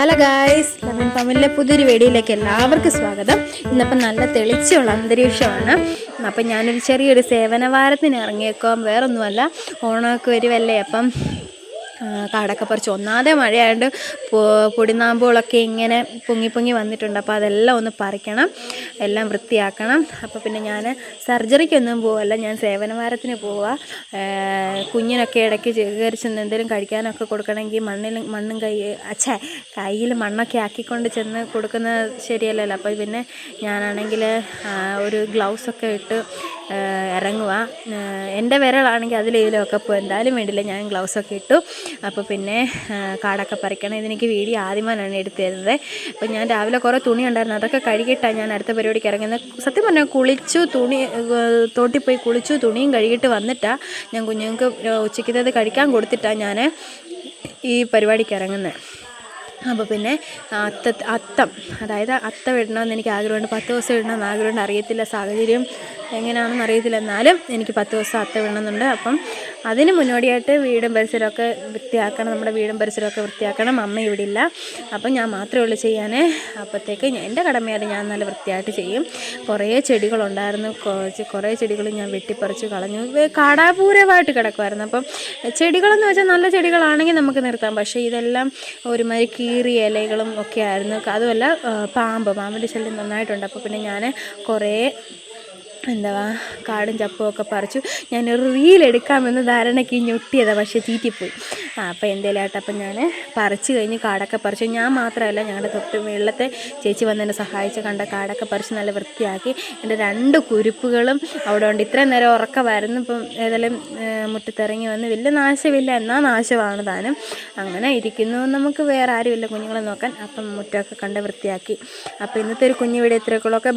Hello guys, lemon ഫാമിലിലെ പുതിയൊരു വീഡിയോയിലേക്ക് എല്ലാവർക്കും സ്വാഗതം. ഇന്നിപ്പം നല്ല തെളിച്ചുള്ള അന്തരീക്ഷമാണ്. അപ്പം ഞാനൊരു ചെറിയൊരു സേവനവാരത്തിന് ഇറങ്ങിയേക്കാം. വേറൊന്നുമല്ല, ഓണമൊക്കെ വരുമല്ലേ. അപ്പം കാടൊക്കെ പറിച്ച് ഒന്നാതെ മഴയായതുകൊണ്ട് പൊടിനാമ്പുകളൊക്കെ ഇങ്ങനെ പൊങ്ങി വന്നിട്ടുണ്ട്. അപ്പോൾ അതെല്ലാം ഒന്ന് പറിക്കണം, എല്ലാം വൃത്തിയാക്കണം. അപ്പോൾ പിന്നെ ഞാൻ സർജറിക്കൊന്നും പോവല്ല, ഞാൻ സേവനവാരത്തിന് പോവുക. കുഞ്ഞിനൊക്കെ ഇടയ്ക്ക് കയറി ചെന്ന് എന്തെങ്കിലും കഴിക്കാനൊക്കെ കൊടുക്കണമെങ്കിൽ മണ്ണും കയ്യിൽ മണ്ണൊക്കെ ആക്കിക്കൊണ്ട് ചെന്ന് കൊടുക്കുന്നത് ശരിയല്ലല്ലോ. അപ്പോൾ പിന്നെ ഞാനാണെങ്കിൽ ഒരു ഗ്ലൗസൊക്കെ ഇട്ട് ഇറങ്ങുക. എൻ്റെ വിരളാണെങ്കിൽ അതിലേതിലൊക്കെ ഇപ്പോൾ എന്തായാലും വേണ്ടില്ല, ഞാൻ ഗ്ലൗസൊക്കെ ഇട്ടു. അപ്പോൾ പിന്നെ കാടൊക്കെ പറിക്കണം. ഇതെനിക്ക് വീഡിയോ ആദ്യമായാണ് എടുത്തു തരുന്നത്. അപ്പോൾ ഞാൻ രാവിലെ കുറേ തുണി ഉണ്ടായിരുന്നു, അതൊക്കെ കഴുകിയിട്ടാണ് ഞാൻ അടുത്ത പരിപാടിക്ക് ഇറങ്ങുന്നത്. സത്യം പറഞ്ഞാൽ തോട്ടിൽ പോയി കുളിച്ചു, തുണിയും കഴുകിയിട്ട് വന്നിട്ടാണ് ഞാൻ കുഞ്ഞുങ്ങൾക്ക് ഉച്ചയ്ക്കത്തേത് കഴിക്കാൻ കൊടുത്തിട്ടാണ് ഞാൻ ഈ പരിപാടിക്ക് ഇറങ്ങുന്നത്. അപ്പോൾ പിന്നെ അത്തം ഇടണമെന്ന് എനിക്ക് ആഗ്രഹമുണ്ട്. 10 ദിവസം ഇടണമെന്ന് ആഗ്രഹമുണ്ട്. അറിയത്തില്ല സാഹചര്യം എങ്ങനെയാണെന്ന് അറിയത്തില്ല, എന്നാലും എനിക്ക് 10 ദിവസം അത്തം ഇടണമെന്നുണ്ട്. അപ്പം അതിന് മുന്നോടിയായിട്ട് വീടും പരിസരമൊക്കെ വൃത്തിയാക്കണം, നമ്മുടെ വീടും പരിസരമൊക്കെ വൃത്തിയാക്കണം. അമ്മ ഇവിടെ ഇല്ല, അപ്പം ഞാൻ മാത്രമേ ഉള്ളൂ ചെയ്യാൻ. അപ്പോഴത്തേക്ക് എൻ്റെ കടമയായിട്ട് ഞാൻ നല്ല വൃത്തിയായിട്ട് ചെയ്യും. കുറേ ചെടികളുണ്ടായിരുന്നു, കുറേ ചെടികൾ ഞാൻ വെട്ടിപ്പറിച്ച് കളഞ്ഞു. കാടാപൂരമായിട്ട് കിടക്കുമായിരുന്നു. അപ്പം ചെടികളെന്ന് വെച്ചാൽ നല്ല ചെടികളാണെങ്കിൽ നമുക്ക് നിർത്താം, പക്ഷേ ഇതെല്ലാം ഒരുമാതിരി കീറിയ ഇലകളും ഒക്കെ ആയിരുന്നു. അതുമല്ല പാമ്പിൻ്റെ ശല്യം നന്നായിട്ടുണ്ട്. അപ്പോൾ പിന്നെ ഞാൻ കുറേ കാടും ചപ്പും ഒക്കെ പറിച്ചു. ഞാനൊരു റീലെടുക്കാമെന്ന് ധാരണയ്ക്ക് ഞൊട്ടിയതാണ്, പക്ഷേ ചീറ്റിപ്പോയി. അപ്പോൾ എന്തേലും ആയിട്ട് അപ്പം ഞാൻ പറിച്ച് കഴിഞ്ഞ് കാടൊക്കെ പറിച്ചു. ഞാൻ മാത്രമല്ല, ഞങ്ങളുടെ തൊട്ട് വെള്ളത്തെ ചേച്ചി വന്ന് എന്നെ സഹായിച്ച് കാടൊക്കെ പറിച്ച് നല്ല വൃത്തിയാക്കി. എൻ്റെ 2 കുരുപ്പുകളും അവിടെ ഉണ്ട്. ഇത്രയും നേരം ഉറക്കമായിരുന്നു. ഇപ്പം ഏതായാലും മുറ്റത്തിറങ്ങി വന്ന് വലിയ നാശമില്ല, എന്നാൽ നാശമാണ് താനും. അങ്ങനെ ഇരിക്കുന്നു. നമുക്ക് വേറെ ആരുമില്ല കുഞ്ഞുങ്ങളെ നോക്കാൻ. അപ്പം മുറ്റമൊക്കെ കണ്ട് വൃത്തിയാക്കി. അപ്പോൾ ഇന്നത്തെ ഒരു കുഞ്ഞു വീഡിയോ ഇത്രയൊക്കെ.